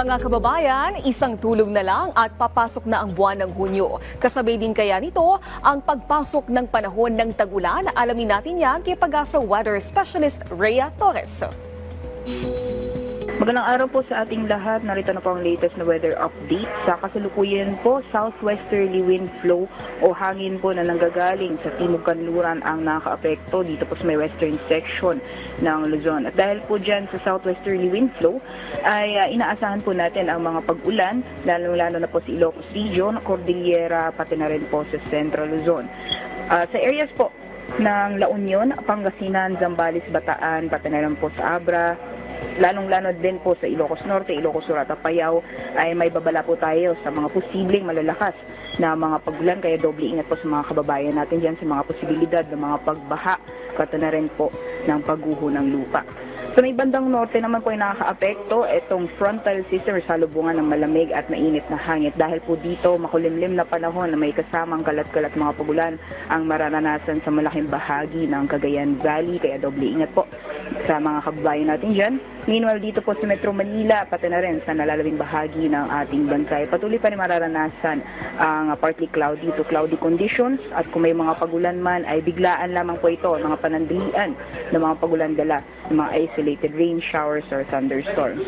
Mga kababayan, isang tulog na lang at papasok na ang buwan ng Hunyo. Kasabay din kaya nito ang pagpasok ng panahon ng tag-ulan. Alamin natin yan kay Pag-asa Weather Specialist Rhea Torres. Magandang araw po sa ating lahat. Narito na po ang latest na weather update. Sa kasalukuyan po, southwesterly wind flow o hangin po na nanggagaling sa timog kanluran ang nakakaapekto dito po sa may western section ng Luzon. At dahil po dyan sa southwesterly wind flow, ay inaasahan po natin ang mga pag-ulan, lalo-lalo na po sa Ilocos Region, Cordillera, pati na rin po sa Central Luzon. Sa areas po ng La Union, Pangasinan, Zambales, Bataan, pati na rin po sa Abra, lalong-lalo din po sa Ilocos Norte, Ilocos Sur at Apayao ay may babala po tayo sa mga posibleng malalakas na mga pagulan, kaya doble ingat po sa mga kababayan natin dyan sa mga posibilidad ng mga pagbaha, kata na rin po ng pagguho ng lupa. Sa may bandang norte naman po ay nakakaapekto itong frontal system or salubungan ng malamig at mainit na hangin. Dahil po dito makulimlim na panahon na may kasamang kalat-kalat mga pagulan ang mararanasan sa malaking bahagi ng Cagayan Valley, kaya doble ingat po sa mga kababayan natin dyan. Meanwhile, dito po sa Metro Manila, pati na rin sa nalalabing bahagi ng ating bansa, patuloy pa rin mararanasan ang partly cloudy to cloudy conditions, at kung may mga pagulan man ay biglaan lamang po ito, mga panandalian ng mga pagulan dala ng mga isolated rain showers or thunderstorms.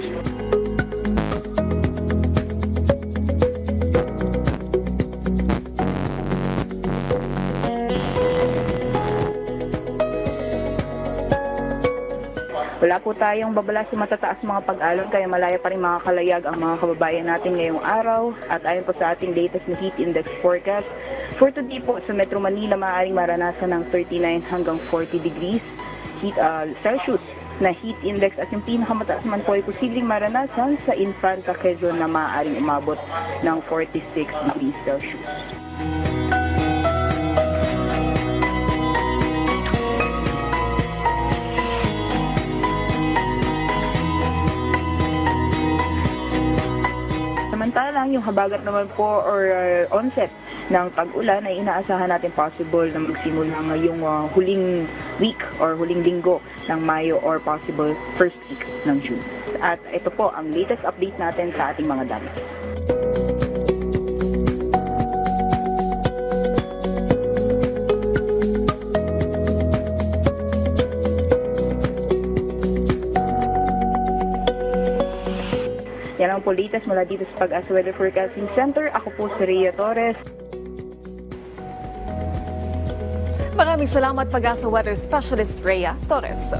Wala po tayong babala sa matataas mga pag-alon, kaya malaya pa rin mga kalayag ang mga kababayan natin ngayong araw. At ayon po sa ating latest na heat index forecast, for today po sa Metro Manila, maaaring maranasan ng 39 hanggang 40 degrees Celsius na heat index, at yung pinakamataas man po ay posibleng maranasan sa Infanta Quezon na maaaring umabot ng 46 degrees Celsius. Samantalang yung habagat naman po or onset ng tag-ulan ay inaasahan natin possible na magsimula ngayong huling week or huling linggo ng Mayo or possible first week ng June. At ito po ang latest update natin sa ating mga dami. Yan ang po latest mula dito sa Pag-asa Weather Forecasting Center. Ako po si Rhea Torres. Maraming salamat, Pag-asa Weather Specialist Rhea Torres.